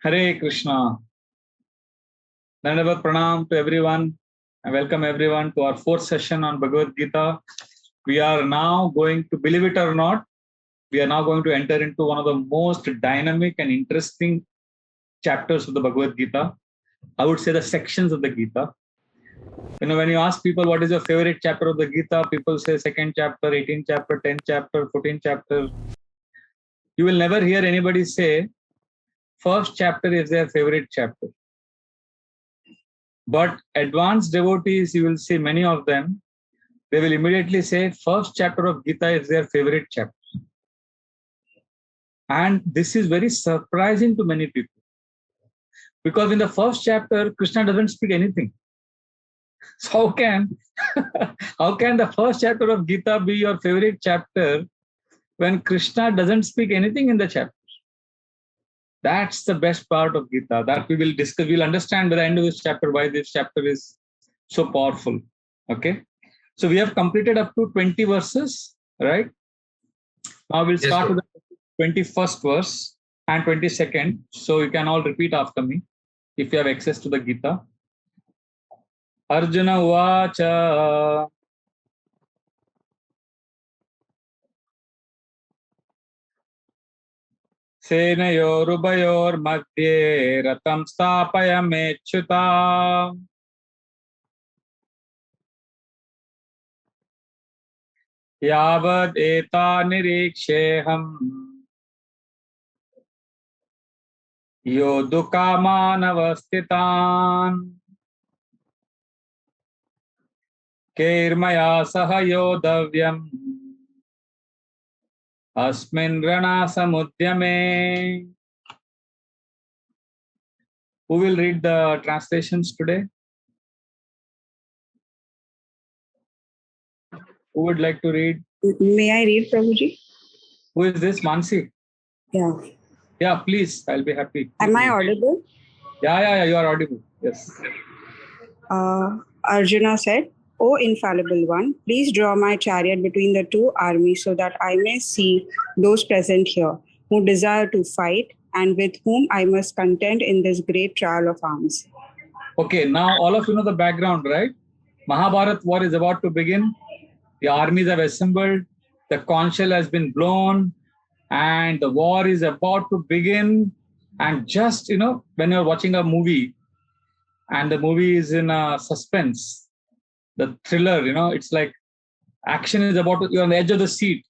Hare Krishna. Dandavat pranam to everyone. I welcome everyone to our fourth session on Bhagavad Gita. We are now going to, believe it or not, we are now going to enter into one of the most dynamic and interesting chapters of the Bhagavad Gita. I would say the sections of the Gita. When you ask people what is your favorite chapter of the Gita, people say second chapter, 18th chapter, 10th chapter, 14th chapter. You will never hear anybody say first chapter is their favorite chapter. But advanced devotees, you will see many of them, they will immediately say first chapter of Gita is their favorite chapter. And this is very surprising to many people. Because in the first chapter, Krishna doesn't speak anything. So how can the first chapter of Gita be your favorite chapter when Krishna doesn't speak anything in the chapter? That's the best part of Gita that we will discuss. We'll understand by the end of this chapter why this chapter is so powerful. Okay. So we have completed up to 20 verses, right? Now we'll start with the 21st verse and 22nd. So you can all repeat after me if you have access to the Gita. Arjuna Uvacha. Senayorubayormadhye ratam stapayamechyuta. Yavad eta niriksheham yodukamanavastitan Kairmaya saha yodavyam asmin rana samudyame. Who will read the translations today? Who would like to read? May I read, Prabhuji? Who is this? Mansi? Yeah. Yeah, please. I'll be happy. Am I audible? Yeah, you are audible. Yes. Arjuna said, O infallible one, please draw my chariot between the two armies so that I may see those present here who desire to fight and with whom I must contend in this great trial of arms. Okay, now all of you know the background, right? Mahabharat war is about to begin. The armies have assembled. The conch shell has been blown. And the war is about to begin. And just, when you're watching a movie and the movie is in suspense, the thriller, it's like action is about to, you're on the edge of the seat.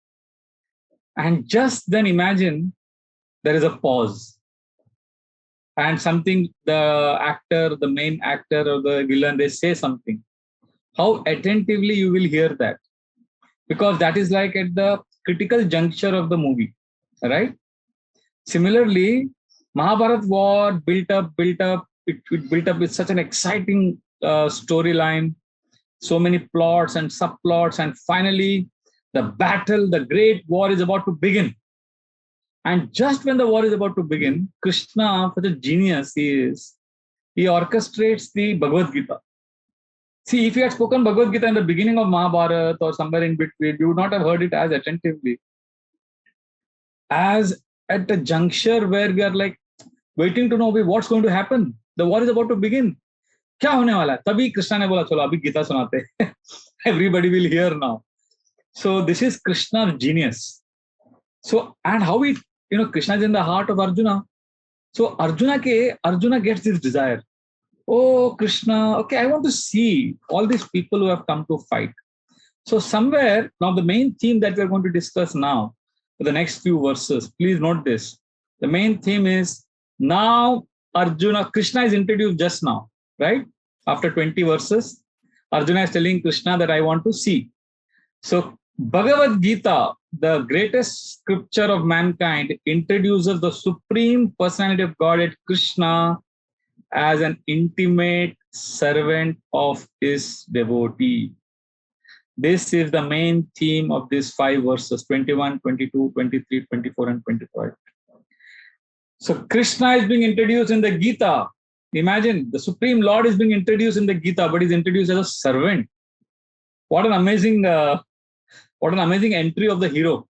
And just then imagine there is a pause. And something, the actor, the main actor or the villain, they say something. How attentively you will hear that. Because that is like at the critical juncture of the movie, right? Similarly, Mahabharat war built up. It built up with such an exciting storyline, so many plots and subplots, and finally the battle, the great war is about to begin. And just when the war is about to begin, Krishna, such a genius he orchestrates the Bhagavad Gita. See, if he had spoken Bhagavad Gita in the beginning of Mahabharata or somewhere in between, you would not have heard it as attentively. As at the juncture where we are like waiting to know what's going to happen. The war is about to begin. क्या होने वाला है? तभी कृष्णा ने बोला चलो अभी गीता सुनाते. Everybody will hear now. So this is Krishna's genius. So and how Krishna is in the heart of Arjuna. So Arjuna gets this desire. Oh, Krishna, okay, I want to see all these people who have come to fight. So somewhere, now the main theme that we're going to discuss now, for the next few verses, please note this. The main theme is now Krishna is introduced just now, right? After 20 verses, Arjuna is telling Krishna that I want to see. So Bhagavad Gita, the greatest scripture of mankind, introduces the supreme personality of Godhead, Krishna, as an intimate servant of his devotee. This is the main theme of these 5 verses, 21, 22, 23, 24, and 25. So Krishna is being introduced in the Gita. Imagine, the Supreme Lord is being introduced in the Gita, but he's introduced as a servant. What an amazing entry of the hero.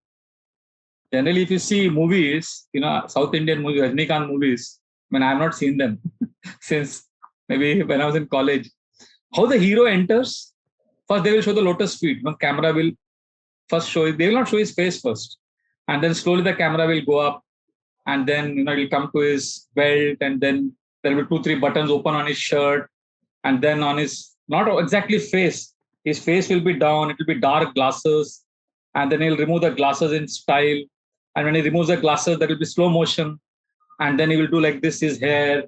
Generally, if you see movies, South Indian movies, Rajnikant movies, mean, I have not seen them since maybe when I was in college. How the hero enters, first they will show the lotus feet. The camera will first show it. They will not show his face first. And then slowly the camera will go up. And then, it will come to his belt. And then there will be 2-3 buttons open on his shirt. And then on his, not exactly face, his face will be down. It will be dark glasses. And then he'll remove the glasses in style. And when he removes the glasses, there will be slow motion. And then he will do like this, his hair.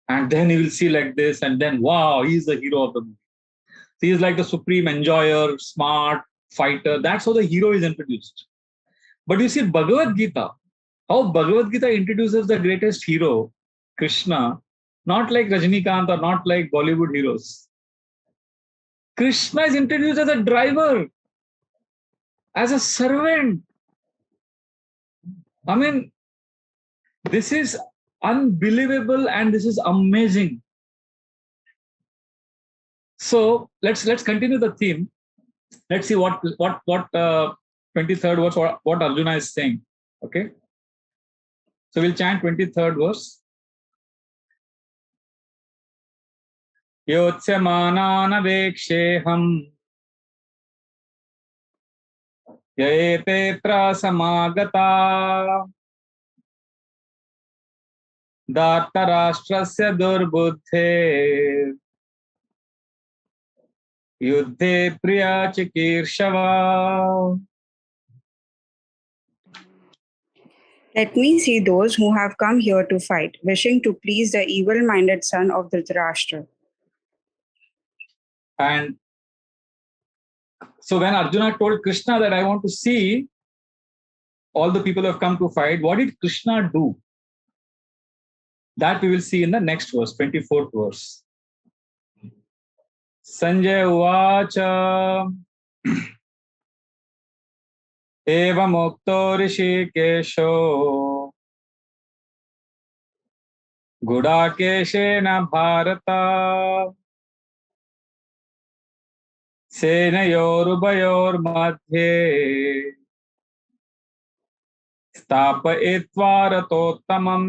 And then he will see like this. And then, wow, he's the hero of the movie. He is like the supreme enjoyer, smart fighter. That's how the hero is introduced. But you see, Bhagavad Gita, how Bhagavad Gita introduces the greatest hero, Krishna, not like Rajinikanth or not like Bollywood heroes. Krishna is introduced as a driver, as a servant. I mean, this is unbelievable and this is amazing. So let's continue the theme. Let's see what 23rd verse, what Arjuna is saying. Okay. So we'll chant 23rd verse. Yotsamananaveksheham yaetetra samagata Dhartarashtrasya durbuddhe Yuddhe priya chikirshava. Let me see those who have come here to fight, wishing to please the evil-minded son of Dhritarashtra. And so when Arjuna told Krishna that I want to see all the people who have come to fight, what did Krishna do? That we will see in the next verse, 24th verse. Sanjay Uvacha Eva Mukto Rishikesho Gudakeshena Bharata Senayorubayor Madhye Stapayitva Ratottamam.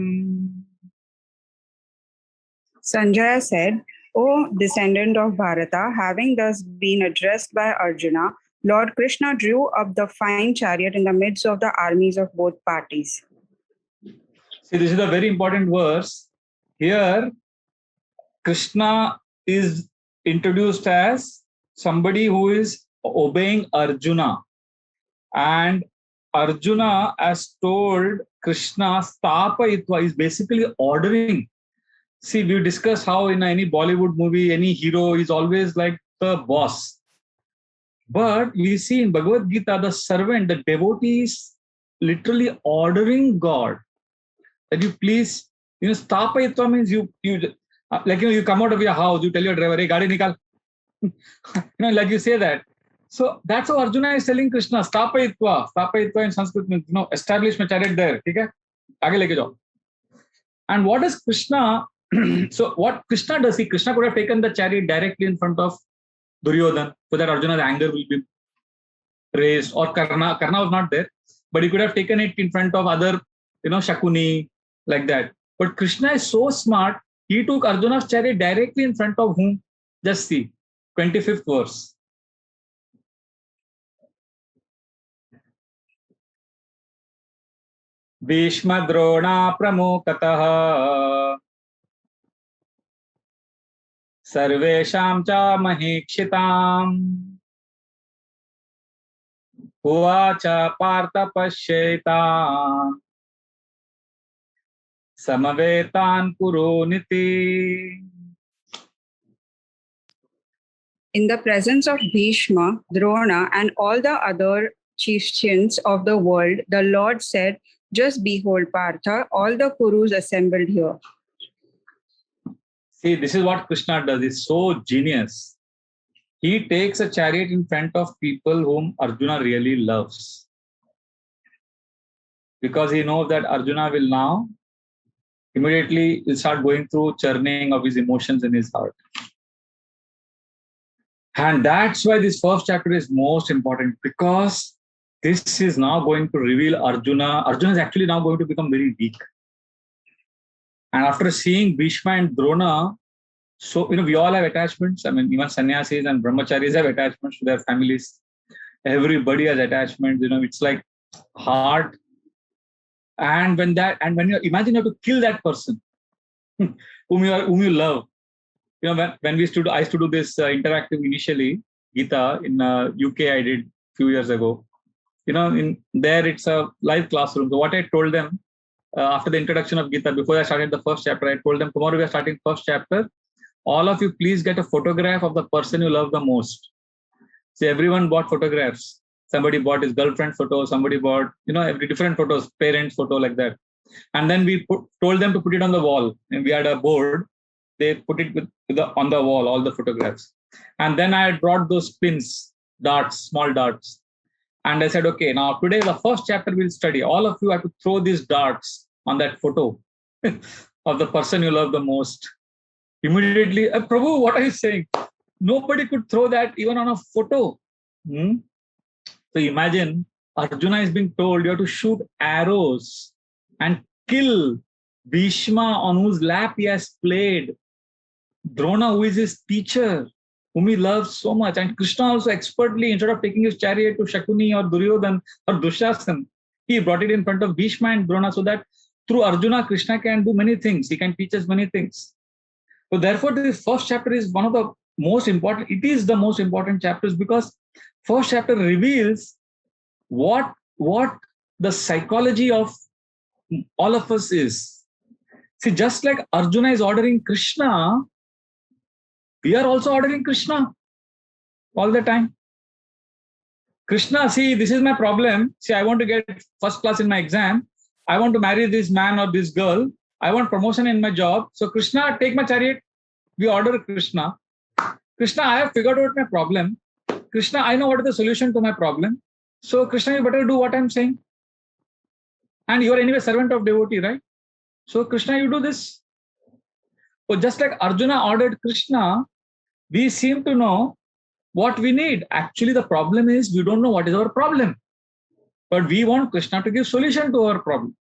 Sanjaya said, O descendant of Bharata, having thus been addressed by Arjuna, Lord Krishna drew up the fine chariot in the midst of the armies of both parties. See, this is a very important verse. Here, Krishna is introduced as somebody who is obeying Arjuna. And Arjuna has told Krishna, Stapayitva is basically ordering. See, we discuss how in any Bollywood movie, any hero is always like the boss. But we see in Bhagavad Gita, the servant, the devotee is literally ordering God that you please, Stapayitva means you come out of your house, you tell your driver, hey, gaadi nikal. Like you say that. So that's how Arjuna is telling Krishna, Stapayitva. Stapayitva in Sanskrit means, establish my chariot there. Okay? Aage leke jao. And what does Krishna, so what Krishna does, Krishna could have taken the chariot directly in front of Duryodhana, so that Arjuna's anger will be raised, or Karna was not there, but he could have taken it in front of other, Shakuni, like that. But Krishna is so smart, he took Arjuna's chariot directly in front of whom? Just see, 25th verse. Bhishma Drona Pramukataha Sarvesham cha Mahikshitam Uvacha Partha Pashetan Samavetan Puruniti. In the presence of Bhishma, Drona, and all the other chieftains of the world, the Lord said, just behold, Partha, all the Kurus assembled here. See, this is what Krishna does. He's so genius. He takes a chariot in front of people whom Arjuna really loves. Because he knows that Arjuna will now immediately start going through churning of his emotions in his heart. And that's why this first chapter is most important, because this is now going to reveal Arjuna. Arjuna is actually now going to become very weak. And after seeing Bhishma and Drona, so, we all have attachments. I mean, even sannyasis and brahmacharis have attachments to their families. Everybody has attachments. It's like heart. And when you imagine you have to kill that person whom you love. When I used to do this interactive initially, Gita in UK, I did few years ago. In there it's a live classroom. So what I told them after the introduction of Gita, before I started the first chapter, I told them, tomorrow we are starting first chapter. All of you, please get a photograph of the person you love the most. So everyone bought photographs. Somebody bought his girlfriend photo. Somebody bought, every different photos, parents photo, like that. And then we told them to put it on the wall. And we had a board. They put it on the wall, all the photographs. And then I brought those pins, darts, small darts. And I said, okay, now today the first chapter we'll study. All of you have to throw these darts on that photo of the person you love the most. Immediately, Prabhu, what are you saying? Nobody could throw that even on a photo. So imagine Arjuna is being told you have to shoot arrows and kill Bhishma, on whose lap he has played, Drona, who is his teacher, whom he loves so much, and Krishna also expertly, instead of taking his chariot to Shakuni or Duryodhan or Dushasan, he brought it in front of Bhishma and Drona, so that through Arjuna, Krishna can do many things. He can teach us many things. So therefore, this first chapter is one of the most important. It is the most important chapters, because first chapter reveals what the psychology of all of us is. See, just like Arjuna is ordering Krishna, we are also ordering Krishna all the time. Krishna, see, this is my problem. See, I want to get first class in my exam. I want to marry this man or this girl. I want promotion in my job. So Krishna, take my chariot. We order Krishna. Krishna, I have figured out my problem. Krishna, I know what is the solution to my problem. So Krishna, you better do what I'm saying. And you are anyway servant of devotee, right? So Krishna, you do this. So just like Arjuna ordered Krishna, we seem to know what we need. Actually, the problem is we don't know what is our problem. But we want Krishna to give solution to our problem.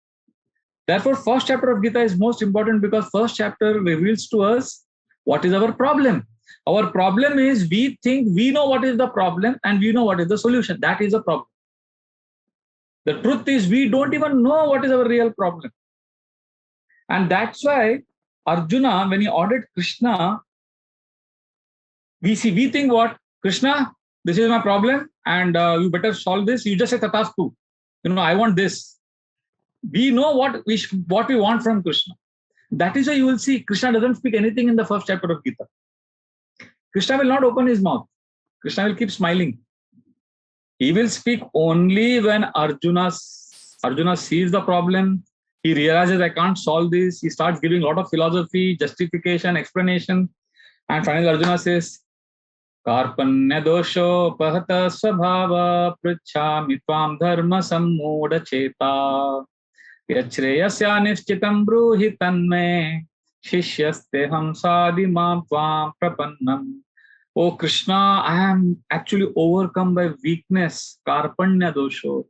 Therefore, first chapter of Gita is most important, because first chapter reveals to us what is our problem. Our problem is we think we know what is the problem and we know what is the solution. That is a problem. The truth is we don't even know what is our real problem. And that's why Arjuna, when he ordered Krishna, we think what? Krishna, this is my problem and you better solve this. You just say Tatastu. I want this. We know what we want from Krishna. That is why you will see Krishna doesn't speak anything in the first chapter of Gita. Krishna will not open his mouth. Krishna will keep smiling. He will speak only when Arjuna sees the problem. He realizes I can't solve this. He starts giving a lot of philosophy, justification, explanation. And finally Arjuna says, Karpanya dosho pahata svabhava pritchami tvam dharma sammoda cheta yachreyasya nishchitam bruhi tanme shishyaste ham sadimam tvam prapannam. Oh Krishna, I am actually overcome by weakness, Karpanya dosho.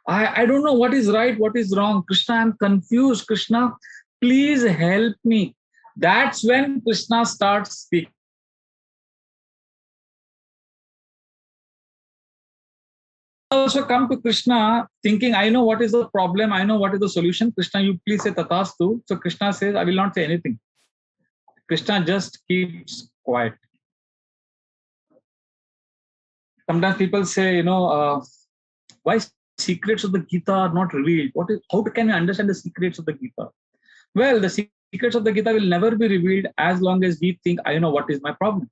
I don't know what is right, what is wrong. Krishna, I am confused. Krishna, please help me. That's when Krishna starts speaking. Also come to Krishna thinking, I know what is the problem, I know what is the solution. Krishna, you please say Tatastu. So Krishna says, I will not say anything. Krishna just keeps quiet. Sometimes people say, why secrets of the Gita are not revealed? How can we understand the secrets of the Gita? Well, the secrets of the Gita will never be revealed as long as we think, I know what is my problem,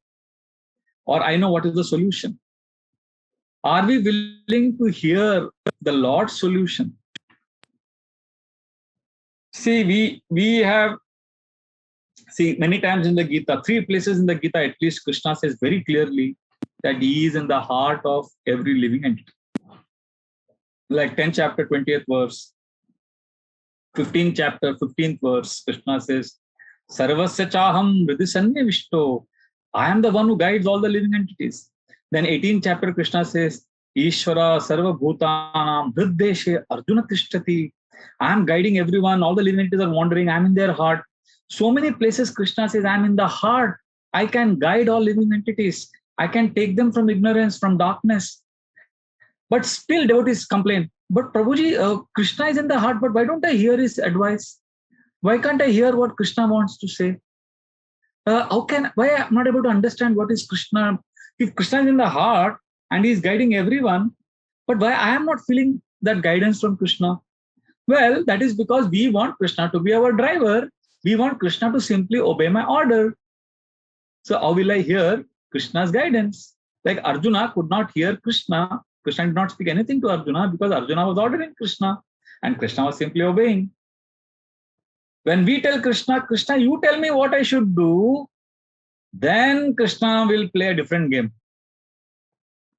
or I know what is the solution. Are we willing to hear the Lord's solution? See, we have, many times in the Gita, 3 places in the Gita, at least Krishna says very clearly that he is in the heart of every living entity. Like 10th chapter, 20th verse, 15th chapter, 15th verse, Krishna says, Sarvasya chaham hridisanya vishto. I am the one who guides all the living entities. Then 18th chapter, Krishna says, Ishvara sarva bhutanam hriddeshe arjuna tishtati. I am guiding everyone, all the living entities are wandering, I am in their heart. So many places Krishna says, I'm in the heart. I can guide all living entities. I can take them from ignorance, from darkness. But still devotees complain, but Prabhuji, Krishna is in the heart, but why don't I hear his advice? Why can't I hear what Krishna wants to say? Why I'm not able to understand what is Krishna? If Krishna is in the heart and he's guiding everyone, but why I am not feeling that guidance from Krishna? Well, that is because we want Krishna to be our driver. We want Krishna to simply obey my order. So how will I hear Krishna's guidance? Like Arjuna could not hear Krishna. Krishna did not speak anything to Arjuna because Arjuna was ordering Krishna and Krishna was simply obeying. When we tell Krishna, Krishna, you tell me what I should do, then Krishna will play a different game.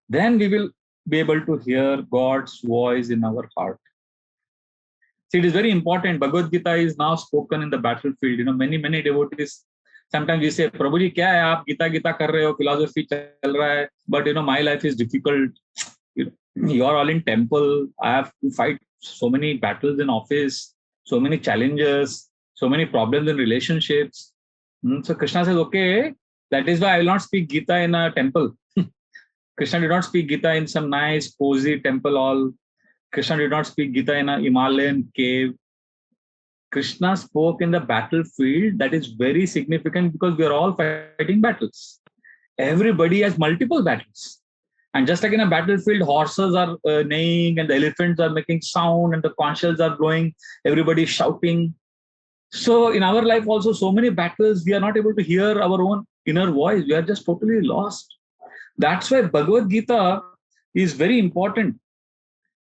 Then we will be able to hear God's voice in our heart. See, it is very important. Bhagavad Gita is now spoken in the battlefield. Many devotees, sometimes we say, Prabhuji, kya hai? Aap Gita kar rahe ho, philosophy chal raha hai, but my life is difficult. You are all in temple. I have to fight so many battles in office, so many challenges, so many problems in relationships. So Krishna says, okay, that is why I will not speak Gita in a temple. Krishna did not speak Gita in some nice, cozy temple hall. Krishna did not speak Gita in a Himalayan cave. Krishna spoke in the battlefield. That is very significant because we are all fighting battles. Everybody has multiple battles. And just like in a battlefield, horses are neighing and the elephants are making sound and the conch shells are blowing, everybody is shouting. So in our life also, so many battles, we are not able to hear our own inner voice. We are just totally lost. That's why Bhagavad Gita is very important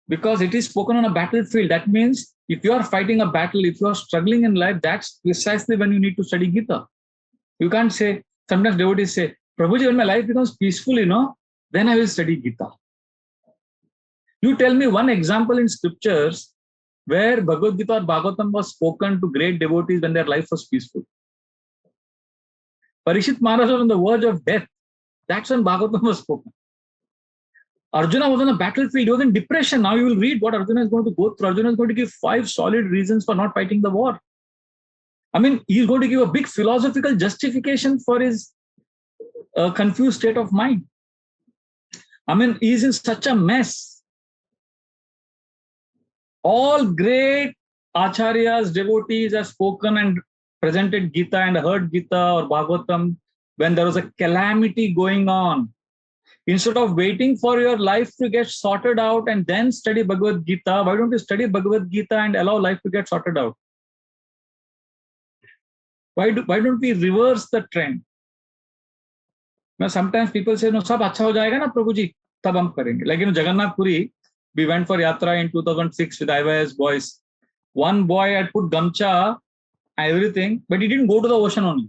because it is spoken on a battlefield. That means if you are fighting a battle, if you are struggling in life, that's precisely when you need to study Gita. You can't say, sometimes devotees say, Prabhuji, when my life becomes peaceful, then I will study Gita. You tell me one example in scriptures where Bhagavad Gita or Bhagavatam was spoken to great devotees when their life was peaceful. Parikshit Maharaj was on the verge of death. That's when Bhagavatam was spoken. Arjuna was on a battlefield. He was in depression. Now you will read what Arjuna is going to go through. Arjuna is going to give 5 solid reasons for not fighting the war. He's going to give a big philosophical justification for his confused state of mind. He's in such a mess. All great acharyas, devotees have spoken and presented Gita and heard Gita or Bhagavatam when there was a calamity going on. Instead of waiting for your life to get sorted out and then study Bhagavad Gita, why don't you study Bhagavad Gita and allow life to get sorted out? Why don't we reverse the trend? Now, sometimes people say, no, sab acha ho jayega na Prabhuji, tab hum karenge. Like in Jagannath Puri, we went for Yatra in 2006 with IYS boys. One boy had put gamcha and everything, but he didn't go to the ocean only.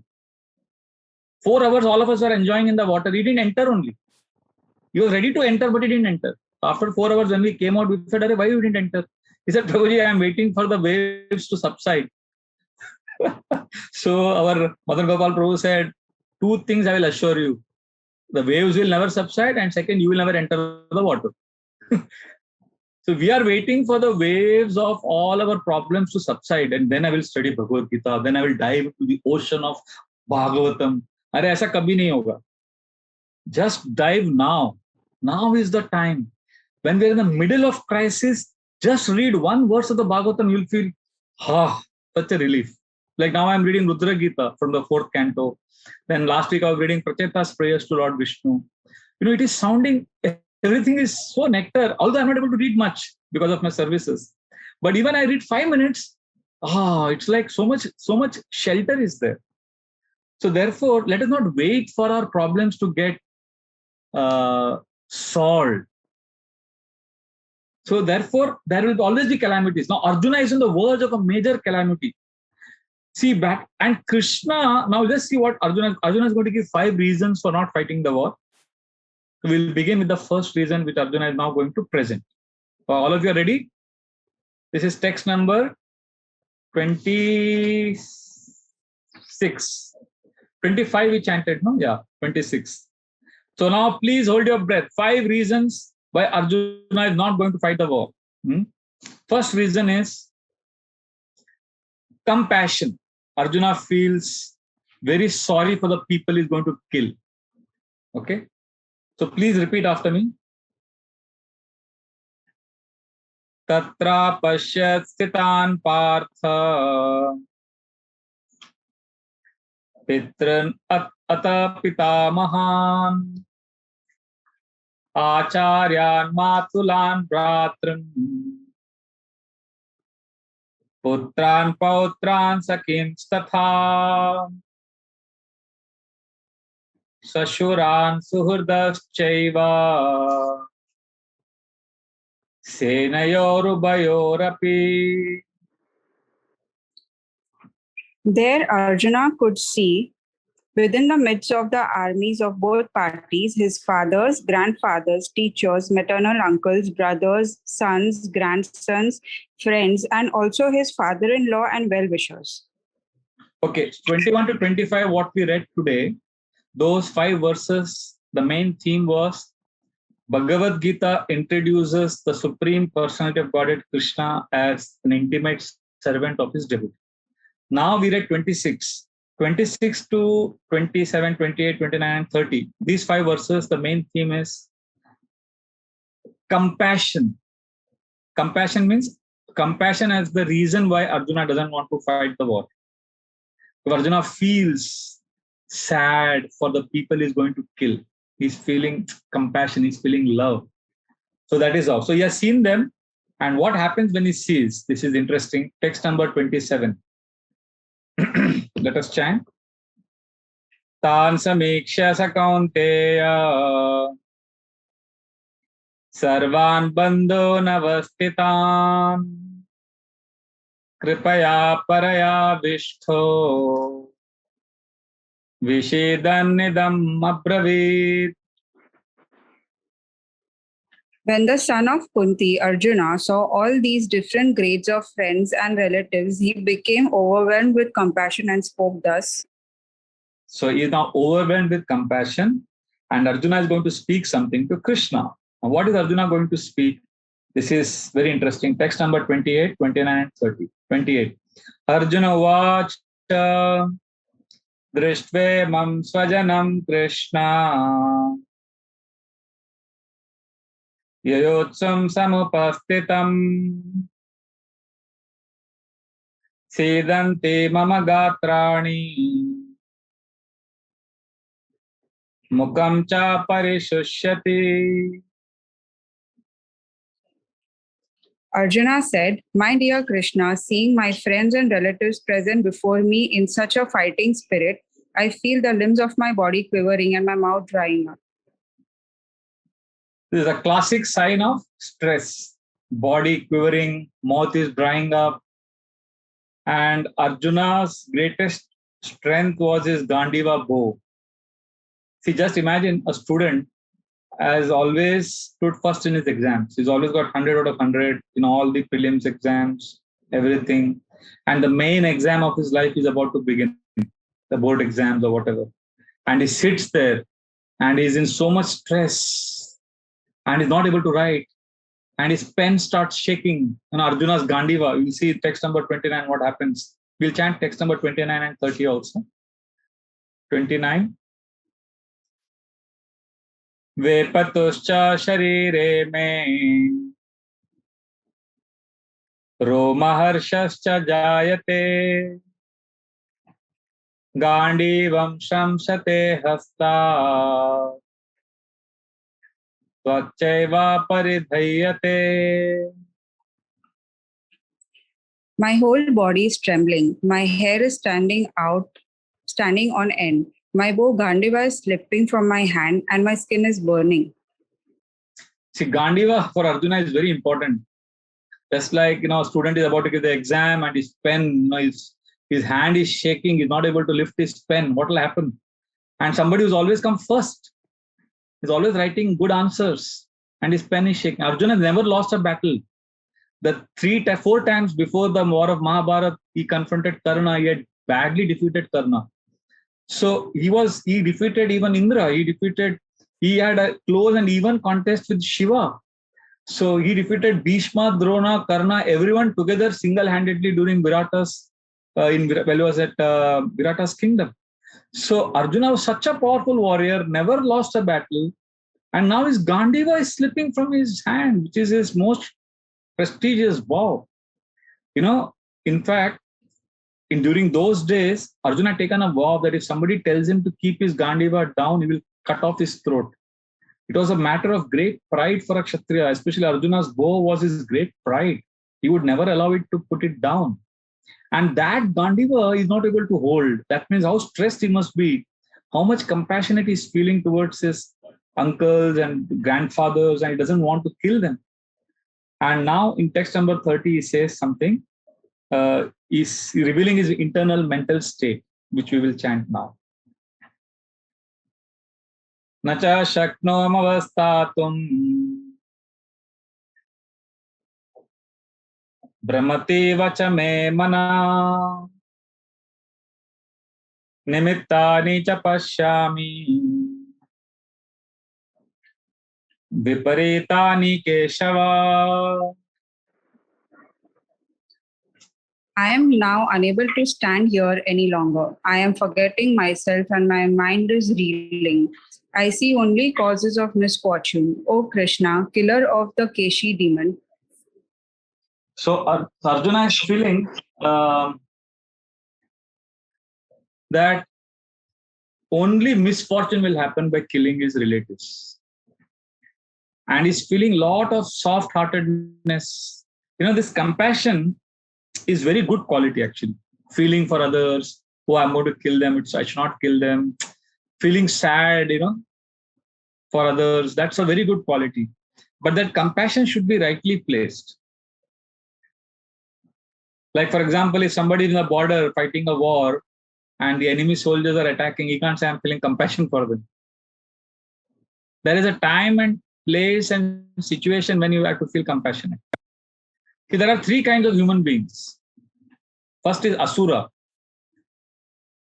4 hours, all of us were enjoying in the water. He didn't enter only. He was ready to enter, but he didn't enter. After 4 hours, when we came out, we said, why you didn't enter? He said, Prabhuji, I am waiting for the waves to subside. So our Madan Gopal Prabhu said, 2 things I will assure you. The waves will never subside, and second, you will never enter the water. So we are waiting for the waves of all our problems to subside, and then I will study Bhagavad Gita. Then I will dive into the ocean of Bhagavatam. Arey, aisa kabhi nahi hoga. Just dive now. Now is the time. When we are in the middle of crisis, just read 1 verse of the Bhagavatam. You'll feel, such a relief. Like now I'm reading Rudra Gita from the 4th canto. Then last week I was reading Pracheta's prayers to Lord Vishnu. It is sounding, everything is so nectar. Although I'm not able to read much because of my services. But even I read 5 minutes, it's like so much shelter is there. So therefore, let us not wait for our problems to get solved. So therefore, there will always be calamities. Now Arjuna is on the verge of a major calamity. See back, and Krishna, now let's see what Arjuna is going to give 5 reasons for not fighting the war. So we'll begin with the first reason which Arjuna is now going to present. All of you are ready? This is text number 26. 25 we chanted, no? Yeah, 26. So now please hold your breath. 5 reasons why Arjuna is not going to fight the war. First reason is compassion. Arjuna feels very sorry for the people he's going to kill. Okay? So please repeat after me. Tatra pashyat sthitan partha pitran ata pitamahan acharyan matulan bratran putran pautran sakins tatha sashuran suhurdaschaiva senayorubayorapi. There Arjuna could see within the midst of the armies of both parties his fathers, grandfathers, teachers, maternal uncles, brothers, sons, grandsons, friends, and also his father-in-law and well-wishers. Okay, 21 to 25, what we read today, those 5 verses, the main theme was Bhagavad Gita introduces the Supreme Personality of Godhead Krishna as an intimate servant of his devotee. Now we read 26. 26 to 27, 28, 29, and 30. These 5 verses, the main theme is compassion. Compassion means compassion as the reason why Arjuna doesn't want to fight the war. If Arjuna feels sad for the people he's going to kill, he's feeling compassion, he's feeling love. So that is all. So he has seen them. And what happens when he sees? This is interesting. Text number 27. Let us chant. Tan samiksha sakaunteya sarvan bandho navastitan kripaya paraya vishtho vishedanidam abravit. When the son of Kunti, Arjuna, saw all these different grades of friends and relatives, he became overwhelmed with compassion and spoke thus. So he is now overwhelmed with compassion, and Arjuna is going to speak something to Krishna. Now, what is Arjuna going to speak? This is very interesting. Text number 28, 29, and 30. 28. Arjuna vacha drishtve mam swajanam Krishna yayotsam samupastitam sedante mama gatrani mukam cha parishusyati. Arjuna said, "My dear Krishna, seeing my friends and relatives present before me in such a fighting spirit, I feel the limbs of my body quivering and my mouth drying up." This is a classic sign of stress. Body quivering, mouth is drying up. And Arjuna's greatest strength was his Gandiva bow. See, just imagine a student has always stood first in his exams. He's always got 100 out of 100 in all the prelims exams, everything. And the main exam of his life is about to begin, the board exams or whatever. And he sits there and he's in so much stress and he's not able to write. And his pen starts shaking. And Arjuna's Gandiva, you'll see text number 29, what happens. We'll chant text number 29 and 30 also. 29. Vepatuscha sharire me romaharshascha jayate gandivam shamsate hasta tvachaiva paridhyate. My whole body is trembling. My hair is standing on end. My bow Gandiva is slipping from my hand and my skin is burning. See, Gandiva for Arjuna is very important. Just like, a student is about to give the exam and his pen, his hand is shaking, he's not able to lift his pen. What will happen? And somebody who's always come first is always writing good answers and his pen is shaking. Arjuna never lost a battle. The 4 times before the war of Mahabharata, he confronted Karna. He had badly defeated Karna. So he defeated even Indra. He had a close and even contest with Shiva. So he defeated Bhishma, Drona, Karna, everyone together single-handedly during Virata's when he was at Virata's kingdom. So Arjuna was such a powerful warrior, never lost a battle, and now his Gandiva is slipping from his hand, which is his most prestigious bow. In fact, during those days, Arjuna had taken a vow that if somebody tells him to keep his Gandiva down, he will cut off his throat. It was a matter of great pride for a Kshatriya, especially Arjuna's bow was his great pride. He would never allow it to put it down. And that Gandiva is not able to hold. That means how stressed he must be, how much compassionate he's feeling towards his uncles and grandfathers, and he doesn't want to kill them. And now in text number 30, he says something. He's revealing his internal mental state, which we will chant now. Nacha shaknom avastatum brahmati vacha me mana nimittani cha pashyami viparitani keshava. I am now unable to stand here any longer. I am forgetting myself and my mind is reeling. I see only causes of misfortune. O Krishna, killer of the Keshi demon. So Arjuna is feeling that only misfortune will happen by killing his relatives. And he's feeling a lot of soft-heartedness. This compassion is very good quality actually. Feeling for others, I'm going to kill them, I should not kill them. Feeling sad, for others, that's a very good quality. But that compassion should be rightly placed. Like for example, if somebody is in the border fighting a war and the enemy soldiers are attacking, he can't say I'm feeling compassion for them. There is a time and place and situation when you have to feel compassionate. See, there are three kinds of human beings. First is Asura.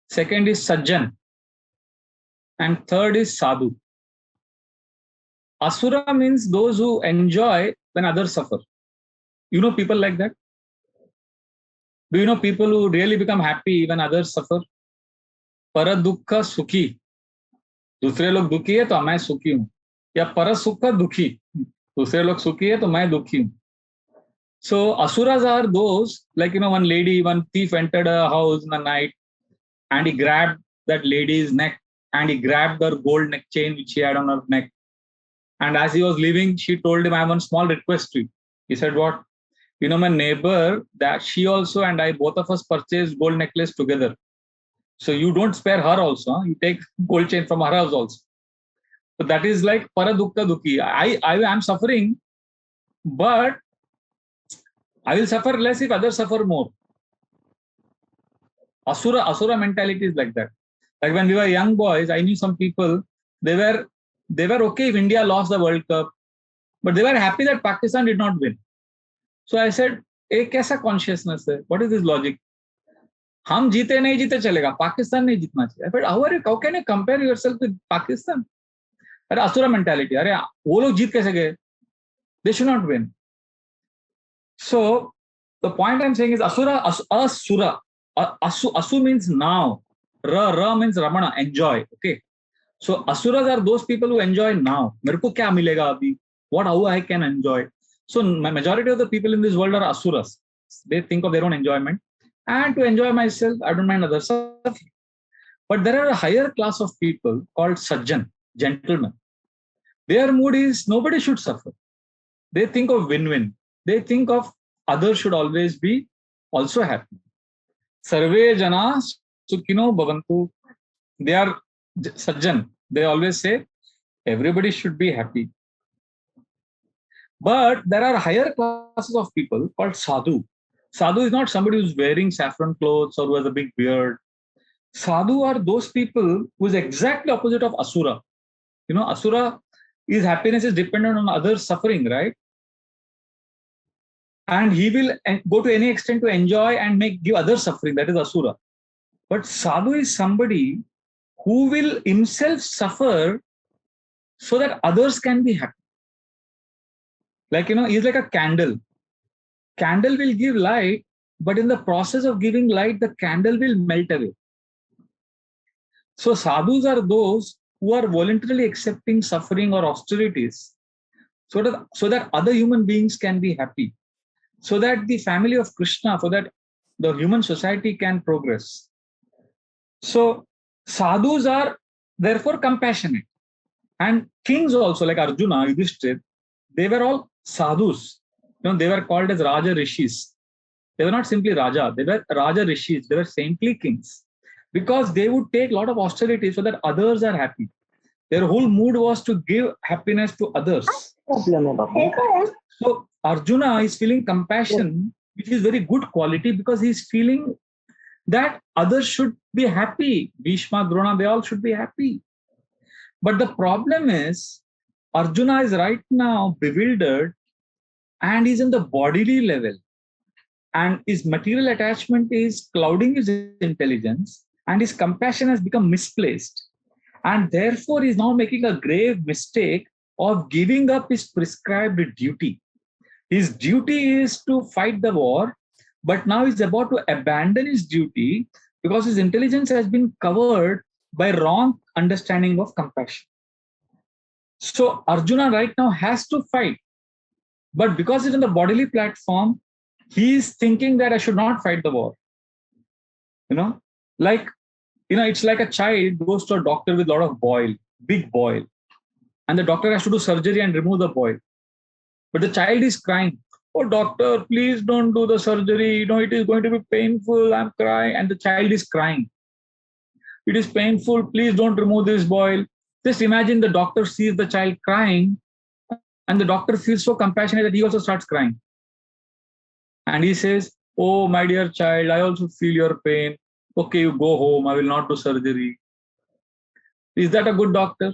Second is Sajjan. And third is Sadhu. Asura means those who enjoy when others suffer. You know people like that? Do you know people who really become happy when others suffer? Para dukkha sukhi. दूसरे लोग दुखी है तो मैं सुखी हूं. या पर सुख दुखी. दूसरे लोग सुखी है तो मैं दुखी हूं. So asuras are those, like one lady, one thief entered a house in the night and he grabbed that lady's neck and he grabbed her gold neck chain which she had on her neck. And as he was leaving, she told him, I have one small request to you. He said, what? My neighbor, that she also and I, both of us purchased gold necklace together. So you don't spare her also. Huh? You take gold chain from her house also. So that is like para dukkha dukhi. I am suffering, but I will suffer less if others suffer more. Asura mentality is like that. Like when we were young boys, I knew some people, they were okay if India lost the World Cup, but they were happy that Pakistan did not win. So I said, एक कैसा consciousness है? What is this logic? हम जीते नहीं जीते चलेगा, पाकिस्तान नहीं जीतना चाहिए. But how can you compare yourself with Pakistan? अरे असुरा mentality. अरे वो लोग जीत कैसे गए? They should not win. So the point I'm saying is asura. Asu means now. Ra means Ramana, enjoy. Okay. So asuras are those people who enjoy now. मेरे को क्या मिलेगा अभी? How I can enjoy. So majority of the people in this world are asuras. They think of their own enjoyment. And to enjoy myself, I don't mind others suffering. But there are a higher class of people called Sajjan, gentlemen. Their mood is nobody should suffer. They think of win-win. They think of others should always be also happy. Sarve jana sukhino bhavantu. They are Sajjan. They always say everybody should be happy. But there are higher classes of people called sadhu. Sadhu is not somebody who's wearing saffron clothes or who has a big beard. Sadhu are those people who is exactly opposite of asura. Asura is happiness is dependent on others' suffering, right? And he will go to any extent to enjoy and give others suffering. That is asura. But sadhu is somebody who will himself suffer so that others can be happy. Like, he's like a candle. Candle will give light, but in the process of giving light, the candle will melt away. So sadhus are those who are voluntarily accepting suffering or austerities so that other human beings can be happy, so that the family of Krishna, so that the human society can progress. So sadhus are therefore compassionate. And kings also, like Arjuna, Yudhishthir, they were all sadhus. They were called as Raja Rishis. They were not simply Raja, they were Raja Rishis. They were saintly kings because they would take a lot of austerity so that others are happy. Their whole mood was to give happiness to others. So Arjuna is feeling compassion, which is very good quality because he's feeling that others should be happy. Bhishma, Drona, they all should be happy. But the problem is, Arjuna is right now bewildered and he's in the bodily level. And his material attachment is clouding his intelligence, and his compassion has become misplaced. And therefore, he's now making a grave mistake of giving up his prescribed duty. His duty is to fight the war, but now he's about to abandon his duty because his intelligence has been covered by wrong understanding of compassion. So Arjuna right now has to fight, but because he's in the bodily platform, he's thinking that I should not fight the war. It's like a child goes to a doctor with a lot of boil, big boil, and the doctor has to do surgery and remove the boil. But the child is crying, "Oh, doctor, please don't do the surgery. It is going to be painful. I'm crying." And the child is crying. "It is painful. Please don't remove this boil." Just imagine the doctor sees the child crying, and the doctor feels so compassionate that he also starts crying. And he says, "Oh, my dear child, I also feel your pain. Okay, you go home. I will not do surgery." Is that a good doctor?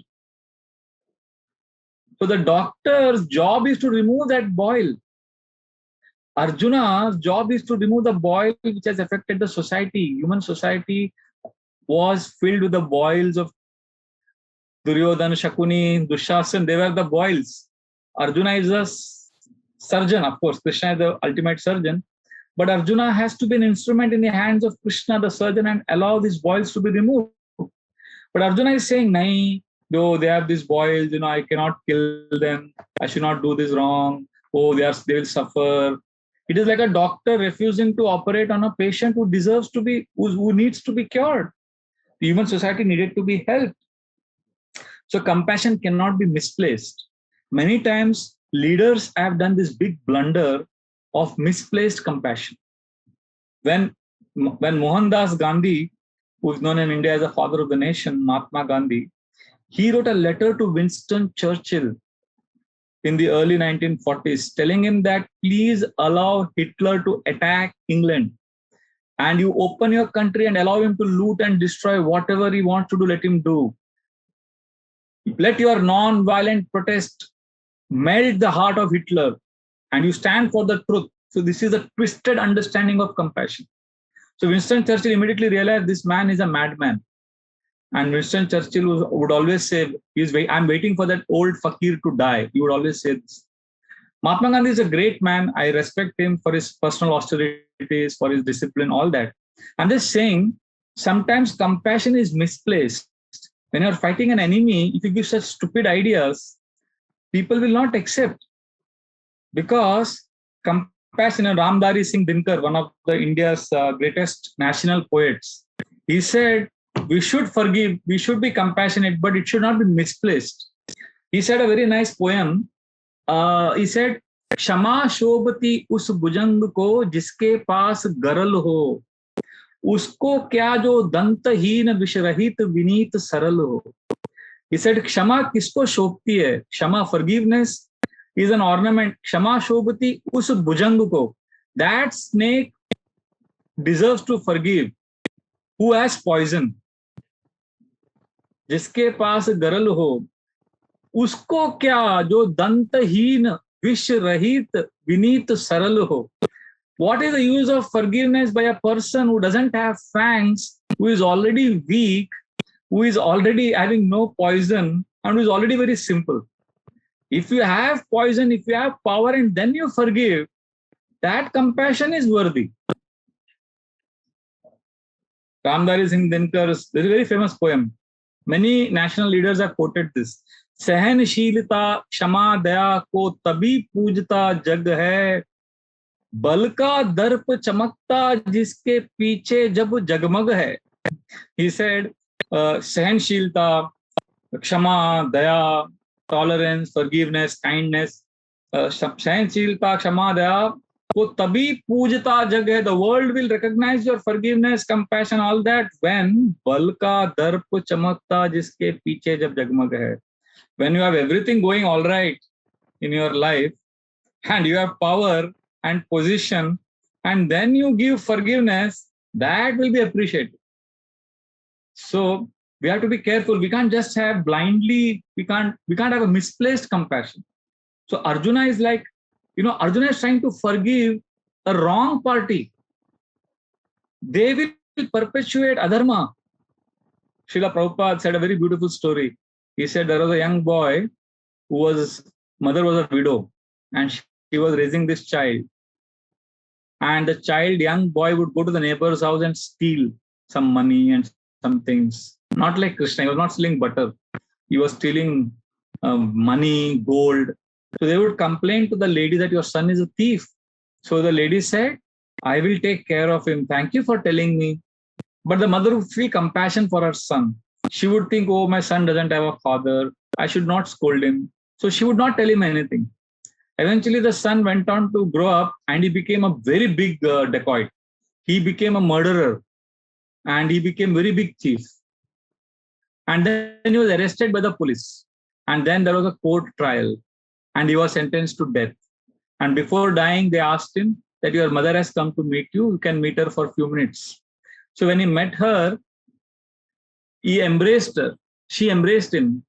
So the doctor's job is to remove that boil. Arjuna's job is to remove the boil which has affected the society. Human society was filled with the boils of Duryodhana, Shakuni, Dushasan. They were the boils. Arjuna is a surgeon, of course. Krishna is the ultimate surgeon. But Arjuna has to be an instrument in the hands of Krishna, the surgeon, and allow these boils to be removed. But Arjuna is saying, "Nahi, though they have these boils, I cannot kill them. I should not do this wrong. Oh, they will suffer." It is like a doctor refusing to operate on a patient who deserves to be, who needs to be cured. The human society needed to be helped. So compassion cannot be misplaced. Many times, leaders have done this big blunder of misplaced compassion. When Mohandas Gandhi, who is known in India as the father of the nation, Mahatma Gandhi, he wrote a letter to Winston Churchill in the early 1940s, telling him that please allow Hitler to attack England, and you open your country and allow him to loot and destroy whatever he wants to do, let him do. Let your non-violent protest melt the heart of Hitler, and you stand for the truth. So this is a twisted understanding of compassion. So Winston Churchill immediately realized this man is a madman. And Winston Churchill would always say, "I'm waiting for that old fakir to die." He would always say this. Mahatma Gandhi is a great man. I respect him for his personal austerities, for his discipline, all that. I'm just saying, sometimes compassion is misplaced. When you're fighting an enemy, if you give such stupid ideas, people will not accept. Because compassion, Ramdari Singh Dinkar, one of India's greatest national poets, he said, we should forgive, we should be compassionate, but it should not be misplaced. He said a very nice poem. He said, "Kshama shobhati us bhujang ko jiske paas garal ho, usko kya jo dantaheen vishrahit vineet saral ho." He said, "Kshama kisko shobhti hai?" Kshama, forgiveness, is an ornament. Kshama shobhati us bhujang ko. That snake deserves to forgive. Who has poison? जिसके पास गरल हो, उसको क्या जो दंतहीन विष रहित विनीत सरल हो. What is the use of forgiveness by a person who doesn't have fangs, who is already weak, who is already having no poison, and who is already very simple? If you have poison, if you have power, and then you forgive, that compassion is worthy. Ramdari Singh Dinkar's, there's a very famous poem. Many national leaders have quoted this. सहनशीलता क्षमा दया को तभी पूजता जग है, बल का दर्प चमकता जिसके पीछे जब जगमग है. He said, सहनशीलता, क्षमा, दया, tolerance, forgiveness, kindness, सहनशीलता, क्षमा, दया को तभी पूजता जग है. The world will recognize your forgiveness, compassion, all that when बल का दर्प चमकता जिसके पीछे जब जगमग है. When you have everything going all right in your life and you have power and position and then you give forgiveness, that will be appreciated. So we have to be careful. We can't just have blindly, we can't have a misplaced compassion. So Arjuna is like, Arjuna is trying to forgive a wrong party. They will perpetuate adharma. Srila Prabhupada said a very beautiful story. He said there was a young boy whose mother was a widow and she was raising this child. And the young boy would go to the neighbor's house and steal some money and some things. Not like Krishna, he was not stealing butter. He was stealing money, gold. So they would complain to the lady that your son is a thief. So the lady said, I will take care of him. Thank you for telling me. But the mother would feel compassion for her son. She would think, oh, my son doesn't have a father. I should not scold him. So she would not tell him anything. Eventually, the son went on to grow up and he became a very big dacoit. He became a murderer and he became a very big thief. And then he was arrested by the police. And then there was a court trial and he was sentenced to death. And before dying, they asked him that your mother has come to meet you. You can meet her for a few minutes. So when he met her, he embraced her. She embraced him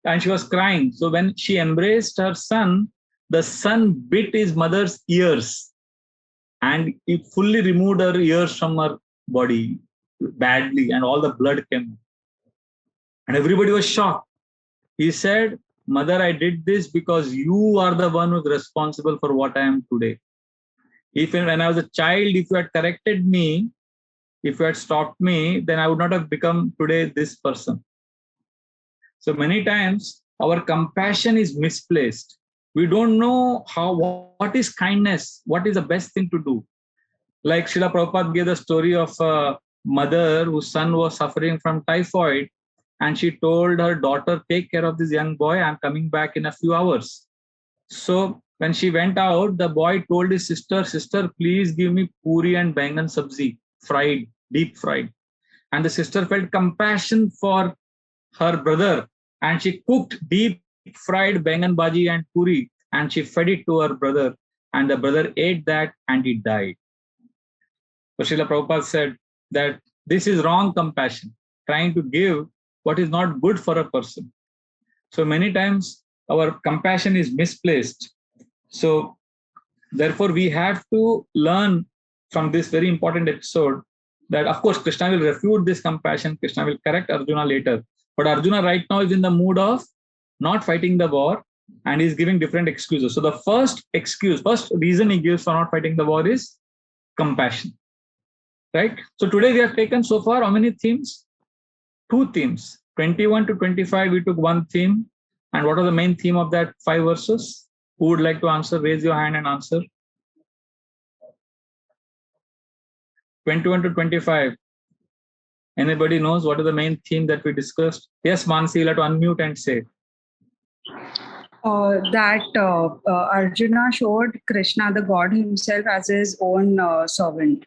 and she was crying. So when she embraced her son, the son bit his mother's ears and he fully removed her ears from her body badly and all the blood came. And everybody was shocked. He said, Mother, I did this because you are the one who's responsible for what I am today. When I was a child, if you had corrected me, if you had stopped me, then I would not have become today this person. So many times our compassion is misplaced. We don't know what is kindness, what is the best thing to do. Like Srila Prabhupada gave the story of a mother whose son was suffering from typhoid and she told her daughter, take care of this young boy, I'm coming back in a few hours. So when she went out, the boy told his sister, please give me puri and bangan sabzi, fried, deep fried. And the sister felt compassion for her brother and she cooked deep fried bangan bhaji and puri and she fed it to her brother and the brother ate that and he died. So Srila Prabhupada said that this is wrong compassion, trying to give what is not good for a person. So many times our compassion is misplaced. So therefore we have to learn from this very important episode that of course Krishna will refute this compassion, Krishna will correct Arjuna later. But Arjuna right now is in the mood of not fighting the war and he's giving different excuses. So the first reason he gives for not fighting the war is compassion. Right? So today we have taken so far how many themes? 2 themes. 21 to 25 we took 1 theme. And what are the main theme of that 5 verses? Who would like to answer? Raise your hand and answer. 21 to 25. Anybody knows what is the main theme that we discussed? Yes, Mansi, you'll have to unmute and say. Arjuna showed Krishna, the God himself, as his own servant.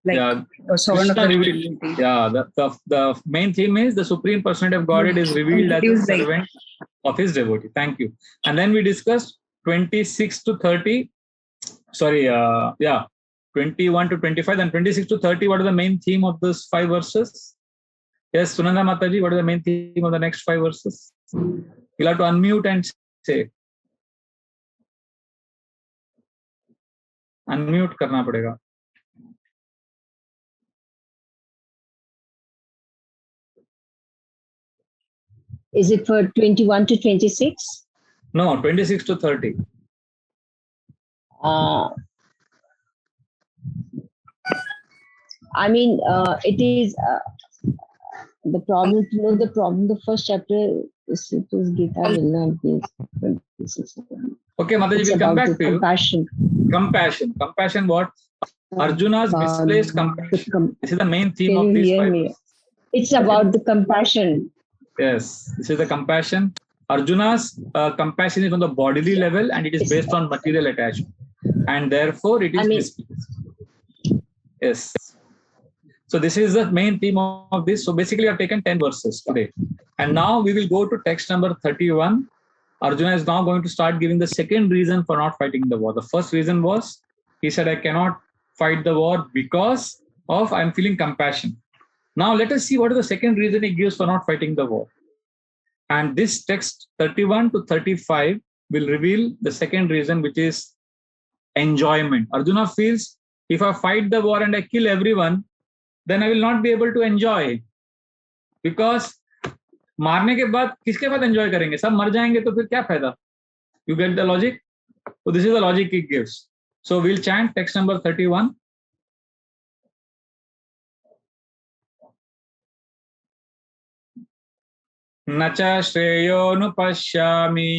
Like a servant Krishna of revealed. The main theme is the Supreme Personality of Godhead is revealed as a servant of his devotee. Thank you. And then we discussed 26 to 30. 21 to 25, then 26 to 30. What is the main theme of those 5 verses? Yes, Sunanda Mataji, what is the main theme of the next 5 verses? You'll have to unmute and say. Unmute karna padega. Is it for 21 to 26? No, 26 to 30. I mean, it is the problem. To know the problem, the first chapter is it is Gita will not be 26. Okay, Mataji, It's we'll come about back the to you. compassion. Compassion. Compassion what? Arjuna's misplaced The compassion. This is the main theme Can of you these hear 5 me? verses. It's about the compassion. Yes, this is the compassion. Arjuna's compassion is on the bodily level and it is based on material attachment. And therefore, it is misplaced. Yes. So this is the main theme of this. So basically, I've taken 10 verses today. And now we will go to text number 31. Arjuna is now going to start giving the second reason for not fighting the war. The first reason was, he said, I cannot fight the war because of I'm feeling compassion. Now let us see what is the second reason he gives for not fighting the war. And this text 31 to 35 will reveal the second reason, which is enjoyment. Arjuna feels, if I fight the war and I kill everyone, then I will not be able to enjoy. Because मारने के बाद किसके बाद enjoy करेंगे? सब मर जाएंगे तो फिर क्या फायदा? You get the logic? So this is the logic he gives. So we'll chant text number 31. न च श्रेयोनुपश्यामि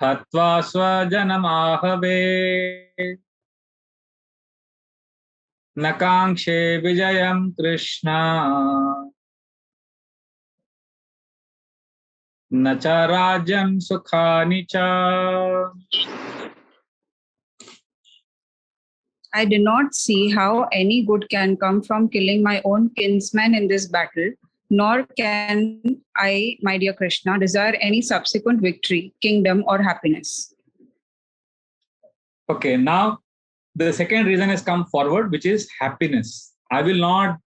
हत्वा स्वजनमाहवे न काङ्क्षे विजयं कृष्ण न च राज्यं सुखानि च. I do not see how any good can come from killing my own kinsmen in this battle, nor can I, my dear Krishna, desire any subsequent victory, kingdom, or happiness. Okay, now the second reason has come forward, which is happiness. I will not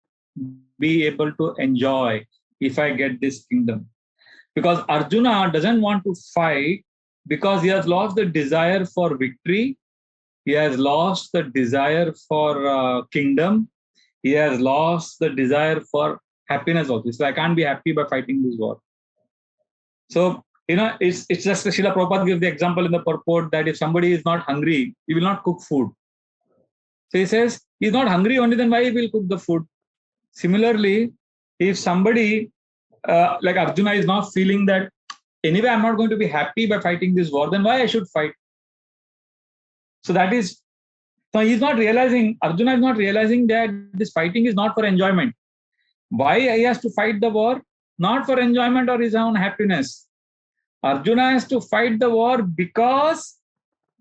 be able to enjoy if I get this kingdom. Because Arjuna doesn't want to fight because he has lost the desire for victory. He has lost the desire for kingdom. He has lost the desire for happiness also. So I can't be happy by fighting this war. So, it's just Srila Prabhupada gives the example in the purport that if somebody is not hungry, he will not cook food. So he says, he's not hungry only, then why he will cook the food? Similarly, if somebody like Arjuna is now feeling that anyway, I'm not going to be happy by fighting this war, then why I should fight? So that is, so he's not realizing, Arjuna is not realizing that this fighting is not for enjoyment. Why he has to fight the war? Not for enjoyment or his own happiness. Arjuna has to fight the war because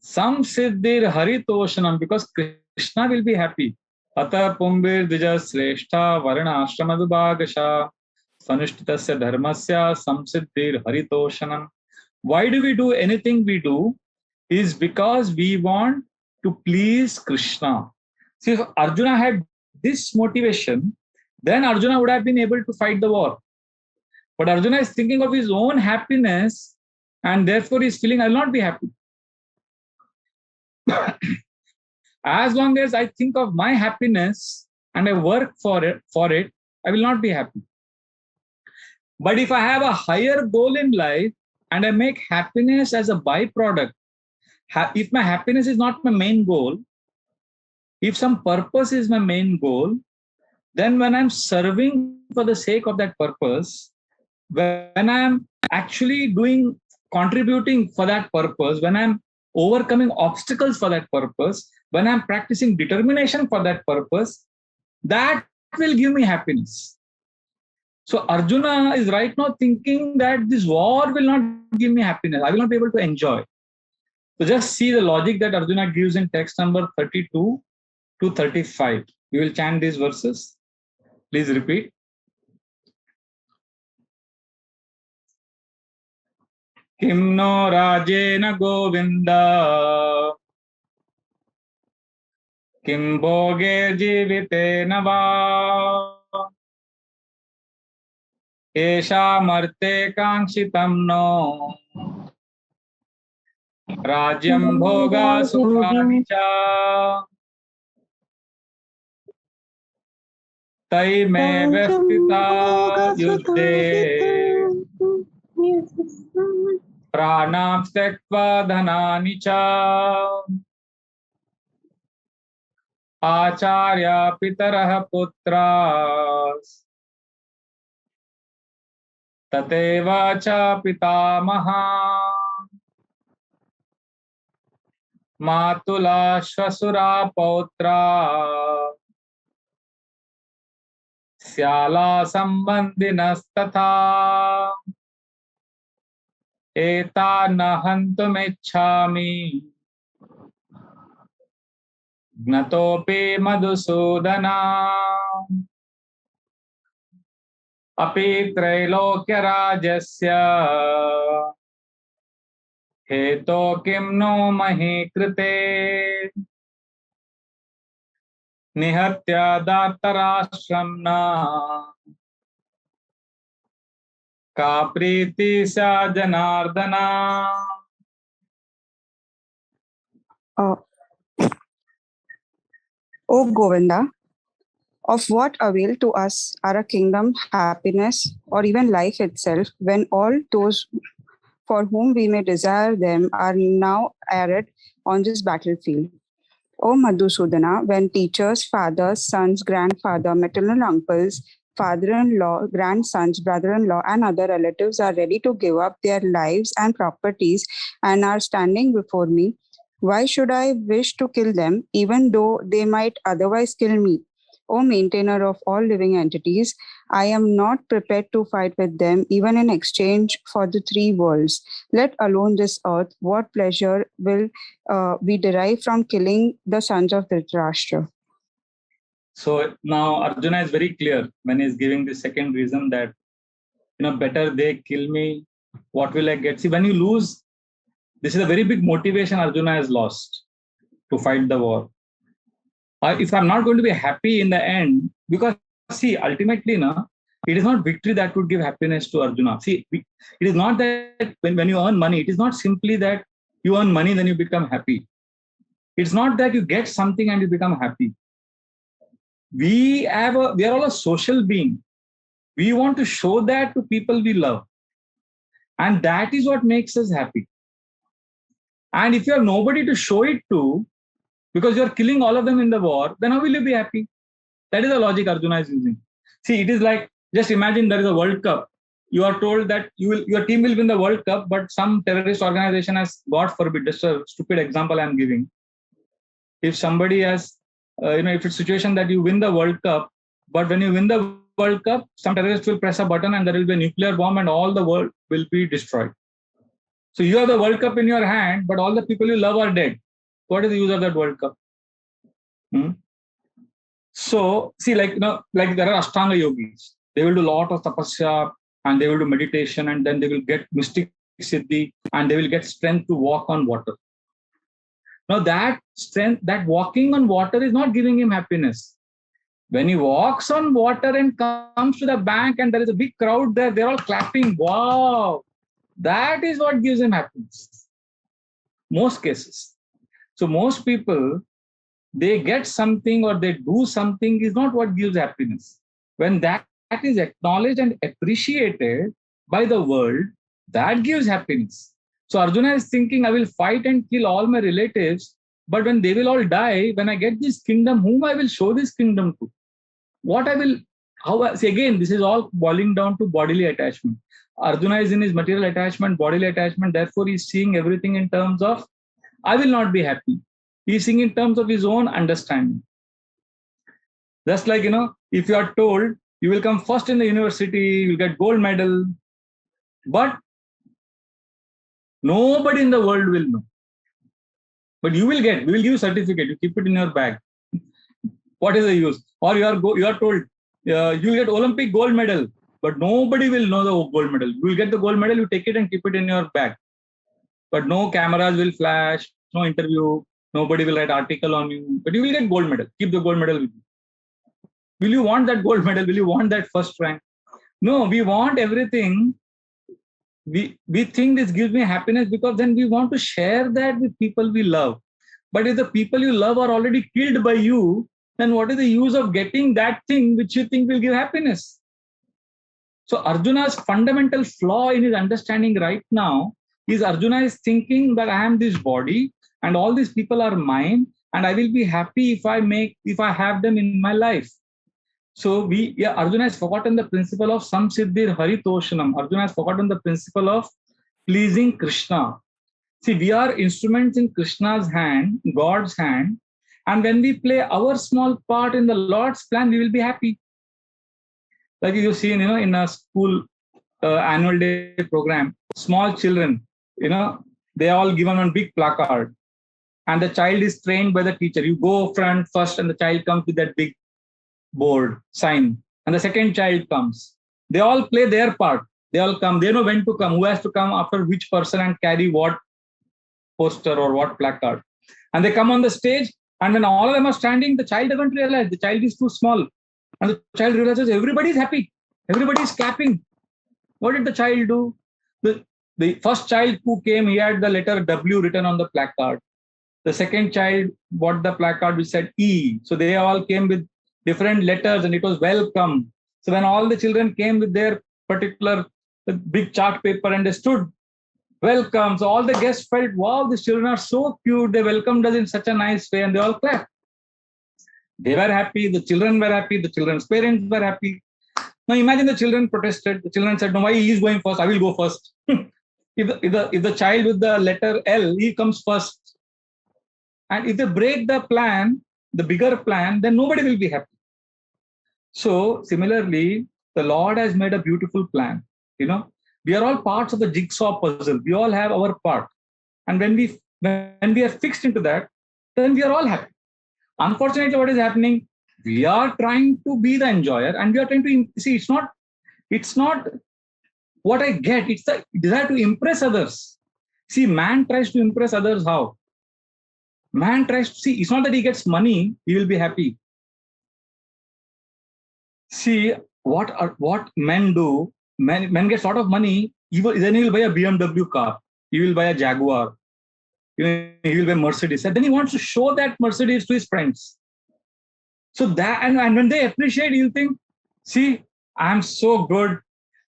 some siddhir haritoshanam, because Krishna will be happy. Ata pumbir dvija sreshta varna ashrama vibhagasha sanishtitasya dharmasya samsiddhir haritoshanam. Why do we do anything we do? Is because we want to please Krishna. See, if Arjuna had this motivation, then Arjuna would have been able to fight the war. But Arjuna is thinking of his own happiness and therefore he's feeling, I'll not be happy. As long as I think of my happiness and I work for it, I will not be happy. But if I have a higher goal in life and I make happiness as a byproduct, if my happiness is not my main goal, if some purpose is my main goal, then when I'm serving for the sake of that purpose, when I'm actually contributing for that purpose, when I'm overcoming obstacles for that purpose, when I'm practicing determination for that purpose, that will give me happiness. So Arjuna is right now thinking that this war will not give me happiness. I will not be able to enjoy. So just see the logic that Arjuna gives in text number 32 to 35. We will chant these verses. Please repeat. Kim no rajena govinda kim bhoge jivitena va esha marte kangshitam no Rajyam bhoga sukhani cha tai me vestita yuddhe pranam stektva dhanani cha. आचार्य पितरः पुत्राः तथैव च पितामहा मातुला श्वशुरा पौत्रा स्याला सम्बन्धिनस्तथा एतान् हन्तुमिच्छामि ज्ञतोऽपि मधुसूदना अपि त्रैलोक्यराजस्य हेतो किं no मही कृते निहत्य दार्तराष्ट्रं न का प्रीति सा जनार्दना. O Govinda, of what avail to us are a kingdom, happiness, or even life itself, when all those for whom we may desire them are now arid on this battlefield? O Madhusudana, when teachers, fathers, sons, grandfather, maternal uncles, father-in-law, grandsons, brother-in-law, and other relatives are ready to give up their lives and properties and are standing before me, why should I wish to kill them, even though they might otherwise kill me? O maintainer of all living entities, I am not prepared to fight with them, even in exchange for the three worlds, let alone this earth. What pleasure will we derive from killing the sons of Dhritarashtra? So now Arjuna is very clear when he's giving the second reason that, better they kill me. What will I get? See, when you lose, this is a very big motivation Arjuna has lost to fight the war. If I'm not going to be happy in the end, because see, ultimately, it is not victory that would give happiness to Arjuna. See, it is not that when you earn money, it is not simply that you earn money, then you become happy. It's not that you get something and you become happy. We are all a social being. We want to show that to people we love. And that is what makes us happy. And if you have nobody to show it to, because you're killing all of them in the war, then how will you be happy? That is the logic Arjuna is using. See, it is like, just imagine there is a World Cup. You are told that your team will win the World Cup, but some terrorist organization has, God forbid, just a stupid example I'm giving. If somebody has, if it's a situation that you win the World Cup, but when you win the World Cup, some terrorist will press a button and there will be a nuclear bomb and all the world will be destroyed. So you have the World Cup in your hand, but all the people you love are dead. What is the use of that World Cup? So see, like there are Ashtanga yogis. They will do a lot of tapasya and they will do meditation and then they will get mystic siddhi and they will get strength to walk on water. Now that strength, that walking on water is not giving him happiness. When he walks on water and comes to the bank and there is a big crowd there, they're all clapping. Wow! That is what gives him happiness. Most cases. So most people, they get something or they do something is not what gives happiness. When that is acknowledged and appreciated by the world, that gives happiness. So Arjuna is thinking, I will fight and kill all my relatives, but when they will all die, when I get this kingdom, whom I will show this kingdom to? What I will, see again, this is all boiling down to bodily attachment. Arjuna is in his material attachment, bodily attachment, therefore he is seeing everything in terms of, I will not be happy. He is seeing in terms of his own understanding. Just like, if you are told you will come first in the university, you will get gold medal, but nobody in the world will know. But we will give you certificate, you keep it in your bag. What is the use? Or you are told you will get Olympic gold medal, but nobody will know the gold medal. You will get the gold medal, you take it and keep it in your bag. But no cameras will flash, no interview, nobody will write article on you, but you will get gold medal. Keep the gold medal with you. Will you want that gold medal? Will you want that first rank? No, we want everything. We think this gives me happiness because then we want to share that with people we love. But if the people you love are already killed by you, then what is the use of getting that thing which you think will give happiness? So Arjuna's fundamental flaw in his understanding right now is Arjuna is thinking that I am this body and all these people are mine and I will be happy if I have them in my life. So Arjuna has forgotten the principle of samsiddhir haritoshanam. Arjuna has forgotten the principle of pleasing Krishna. See, we are instruments in Krishna's hand, God's hand, and when we play our small part in the Lord's plan, we will be happy. Like you see, in a school annual day program, small children, they are all given one big placard, and the child is trained by the teacher. You go front first, and the child comes with that big board sign, and the second child comes. They all play their part. They all come. They know when to come, who has to come after which person, and carry what poster or what placard. And they come on the stage, and when all of them are standing, the child doesn't realize the child is too small, and the child realizes everybody is happy, everybody is clapping. What did the child do? The first child who came, he had the letter W written on the placard. The second child bought the placard which said E. So they all came with different letters, and it was welcome. So when all the children came with their particular big chart paper and they stood, welcome. So all the guests felt, wow, these children are so cute. They welcomed us in such a nice way, and they all clapped. They were happy. The children were happy. The children's parents were happy. Now imagine the children protested. The children said, no, why he is going first? I will go first. if the child with the letter L, he comes first. And if they break the plan, the bigger plan, then nobody will be happy. So similarly, the Lord has made a beautiful plan. We are all parts of the jigsaw puzzle. We all have our part. And when we are fixed into that, then we are all happy. Unfortunately, what is happening? We are trying to be the enjoyer, and we are trying to see. It's not what I get. It's the desire to impress others. See, man tries to impress others how? Man tries to see. It's not that he gets money; he will be happy. See what men do. Men gets a lot of money. Then he will buy a BMW car. He will buy a Jaguar. He will buy Mercedes. And then he wants to show that Mercedes to his friends. So that, and when they appreciate, you'll think, see, I'm so good.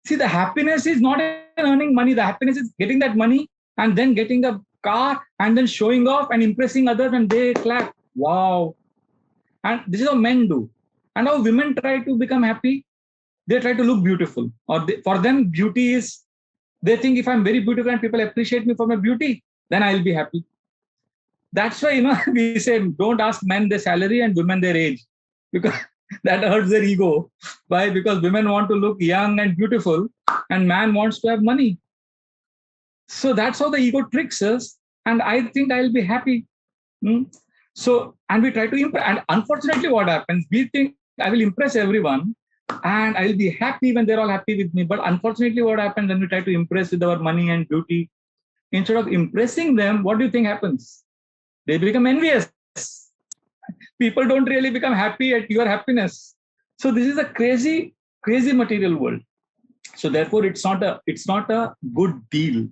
See, the happiness is not in earning money. The happiness is getting that money and then getting a car and then showing off and impressing others, and they clap. Wow. And this is how men do. And how women try to become happy. They try to look beautiful. For them, beauty is, they think if I'm very beautiful and people appreciate me for my beauty, then I'll be happy. That's why, we say, don't ask men their salary and women their age, because that hurts their ego. Why? Because women want to look young and beautiful, and man wants to have money. So that's how the ego tricks us. And I think I'll be happy. So, and we try to impress. And unfortunately, what happens? We think I will impress everyone, and I'll be happy when they're all happy with me. But unfortunately, what happens when we try to impress with our money and beauty? Instead of impressing them, what do you think happens? They become envious. People don't really become happy at your happiness. So this is a crazy, crazy material world. So therefore, it's not a good deal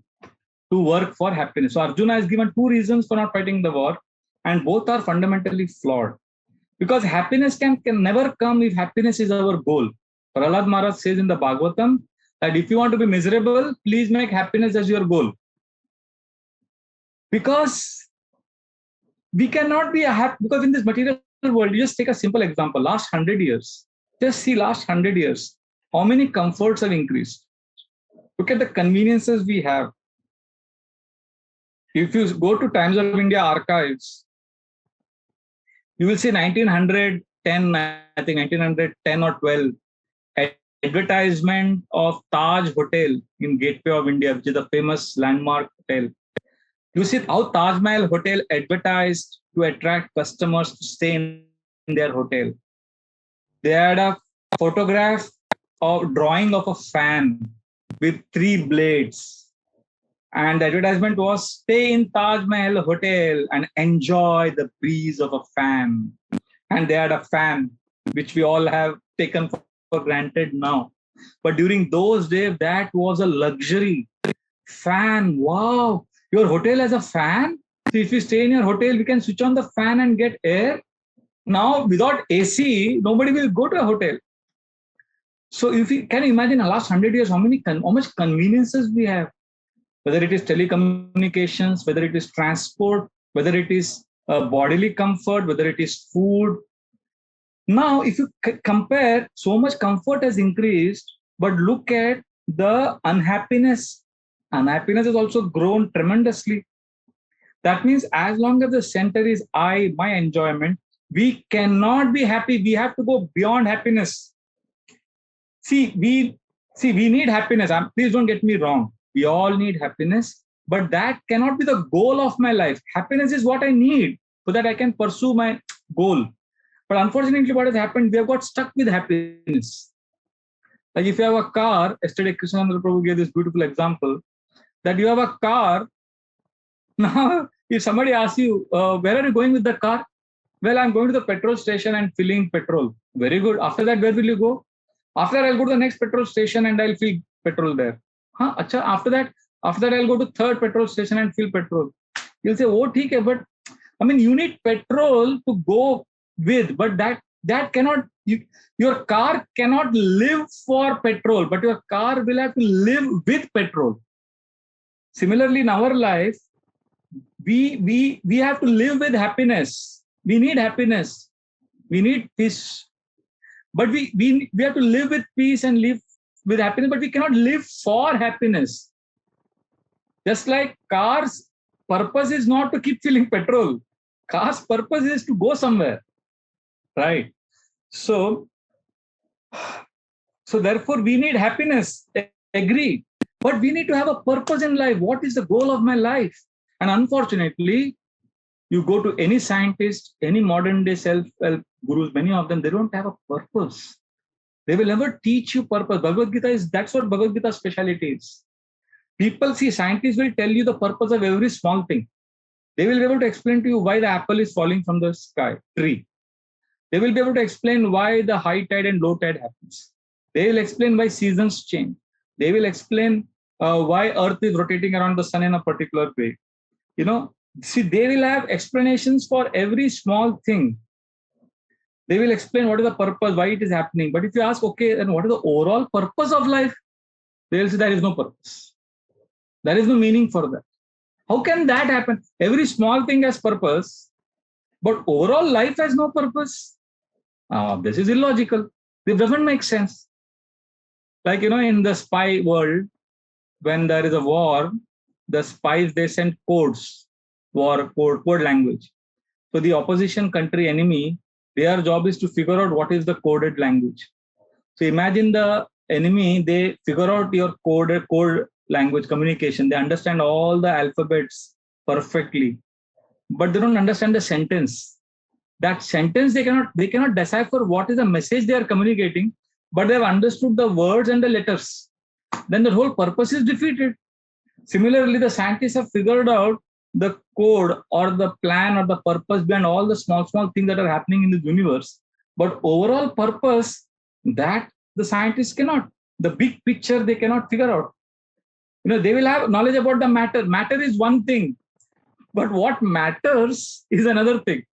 to work for happiness. So Arjuna has given 2 reasons for not fighting the war, and both are fundamentally flawed. Because happiness can never come if happiness is our goal. Prahlad Maharaj says in the Bhagavatam that if you want to be miserable, please make happiness as your goal. Because we cannot be happy, because in this material world, you just take a simple example, last 100 years. Just see last 100 years, how many comforts have increased. Look at the conveniences we have. If you go to Times of India archives, you will see 1910, I think 1910 or 12, advertisement of Taj Hotel in Gateway of India, which is a famous landmark hotel. You see how Taj Mahal Hotel advertised to attract customers to stay in their hotel. They had a photograph or drawing of a fan with 3 blades. And the advertisement was, stay in Taj Mahal Hotel and enjoy the breeze of a fan. And they had a fan, which we all have taken for granted now. But during those days, that was a luxury. Fan, wow. Your hotel has a fan. So if you stay in your hotel, we can switch on the fan and get air. Now, without AC, nobody will go to a hotel. So if you can imagine the last 100 years, how much conveniences we have, whether it is telecommunications, whether it is transport, whether it is bodily comfort, whether it is food. Now, if you compare, so much comfort has increased, but look at the unhappiness. Unhappiness has also grown tremendously. That means as long as the center is I, my enjoyment, we cannot be happy. We have to go beyond happiness. See, we need happiness. Please don't get me wrong. We all need happiness, but that cannot be the goal of my life. Happiness is what I need so that I can pursue my goal. But unfortunately, what has happened, we have got stuck with happiness. Like if you have a car, yesterday Krishnendra Prabhu gave this beautiful example, that you have a car. Now, if somebody asks you, where are you going with the car? Well, I'm going to the petrol station and filling petrol. Very good. After that, where will you go? After that, I'll go to the next petrol station and I'll fill petrol there. Acha, after that, I'll go to third petrol station and fill petrol. You'll say, oh, okay, but I mean, you need petrol to go with, but that cannot, your car cannot live for petrol, but your car will have to live with petrol. Similarly, in our life, we have to live with happiness. We need happiness. We need peace. But we have to live with peace and live with happiness, but we cannot live for happiness. Just like cars' purpose is not to keep filling petrol. Car's purpose is to go somewhere. Right? So therefore, we need happiness. Agree. But we need to have a purpose in life. What is the goal of my life? And unfortunately, you go to any scientist, any modern day self-help gurus, many of them, they don't have a purpose. They will never teach you purpose. Bhagavad Gita that's what Bhagavad Gita's speciality is. People see, scientists will tell you the purpose of every small thing. They will be able to explain to you why the apple is falling from the tree. They will be able to explain why the high tide and low tide happens. They will explain why seasons change. They will explain why Earth is rotating around the sun in a particular way. See, they will have explanations for every small thing. They will explain what is the purpose, why it is happening. But if you ask, okay, then what is the overall purpose of life? They will say there is no purpose. There is no meaning for that. How can that happen? Every small thing has purpose, but overall life has no purpose. This is illogical. This doesn't make sense. Like, in the spy world, when there is a war, the spies, they send codes, code language. So the opposition country enemy, their job is to figure out what is the coded language. So imagine the enemy, they figure out your code language communication. They understand all the alphabets perfectly, but they don't understand the sentence. That sentence, they cannot decipher what is the message they are communicating, but they have understood the words and the letters. Then the whole purpose is defeated. Similarly, the scientists have figured out the code or the plan or the purpose behind all the small things that are happening in the universe. But overall purpose, that the scientists cannot. The big picture, they cannot figure out. They will have knowledge about the matter. Matter is one thing, but what matters is another thing.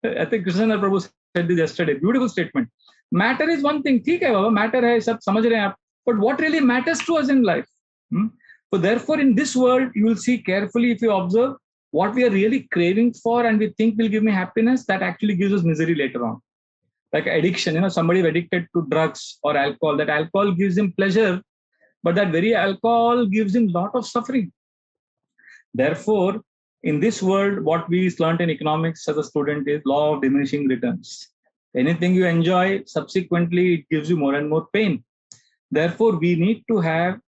I think Krishnendra Prabhu said this yesterday. Beautiful statement. Matter is one thing. ठीक है बाबा, matter है, सब समझ रहे हैं आप. But what really matters to us in life? So therefore, in this world, you will see carefully, if you observe, what we are really craving for and we think will give me happiness, that actually gives us misery later on. Like addiction, somebody addicted to drugs or alcohol, that alcohol gives him pleasure, but that very alcohol gives him a lot of suffering. Therefore, in this world, what we learned in economics as a student is law of diminishing returns. Anything you enjoy, subsequently, it gives you more and more pain. Therefore, we need to have,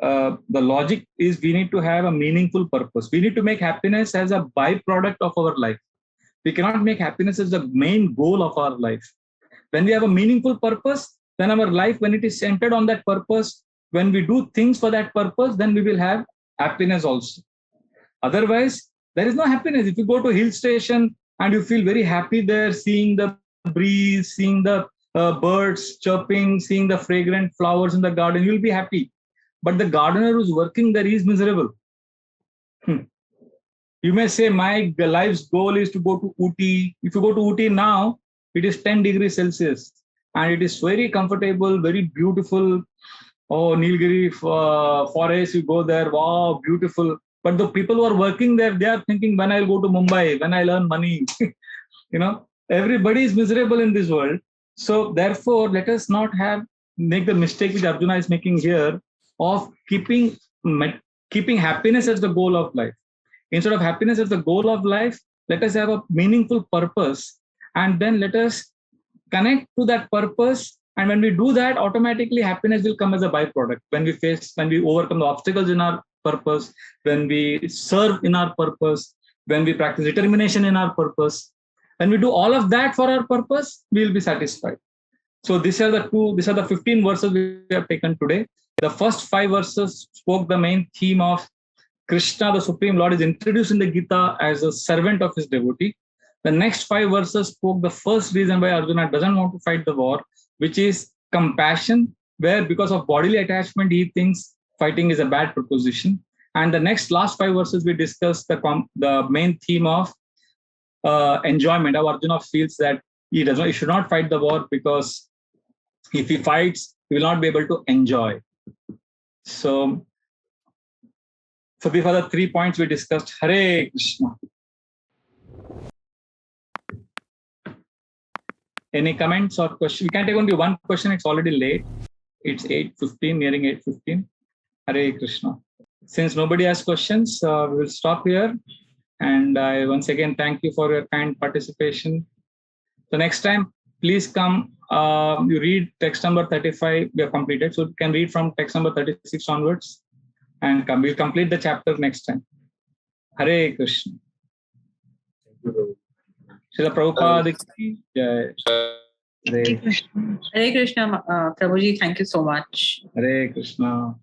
the logic is we need to have a meaningful purpose. We need to make happiness as a byproduct of our life. We cannot make happiness as the main goal of our life. When we have a meaningful purpose, then our life, when it is centered on that purpose, when we do things for that purpose, then we will have happiness also. Otherwise, there is no happiness. If you go to a hill station and you feel very happy there, seeing the breeze, seeing the birds chirping, seeing the fragrant flowers in the garden, you'll be happy. But the gardener who's working there is miserable. You may say, my life's goal is to go to Ooty. If you go to Ooty now, it is 10 degrees Celsius. And it is very comfortable, very beautiful. Oh, Nilgiri forest, you go there. Wow, beautiful. But the people who are working there, they are thinking, when I'll go to Mumbai, when I'll earn money. Everybody is miserable in this world. So therefore, let us not make the mistake which Arjuna is making here of keeping happiness as the goal of life. Instead of happiness as the goal of life, let us have a meaningful purpose, and then let us connect to that purpose. And when we do that, automatically happiness will come as a byproduct. When we overcome the obstacles in our purpose, when we serve in our purpose, when we practice determination in our purpose, when we do all of that for our purpose, we will be satisfied. So these are the 15 verses we have taken today. The first 5 verses spoke the main theme of Krishna, the Supreme Lord, is introduced in the Gita as a servant of his devotee. The next 5 verses spoke the first reason why Arjuna doesn't want to fight the war, which is compassion, where because of bodily attachment, he thinks fighting is a bad proposition. And the last 5 verses, we discussed the main theme of enjoyment. How Arjuna feels that he should not fight the war, because if he fights, he will not be able to enjoy. So these are the 3 points we discussed. Hare Krishna. Any comments or questions? We can take only one question. It's already late. It's 8:15, nearing 8:15. Hare Krishna. Since nobody has questions, we will stop here. And I once again thank you for your kind participation. So next time, please come. You read text number 35. We have completed. So you can read from text number 36 onwards. And we'll complete the chapter next time. Hare Krishna. Srila Prabhupada ki jai. Hare Krishna, Prabhuji, thank you so much. Hare Krishna.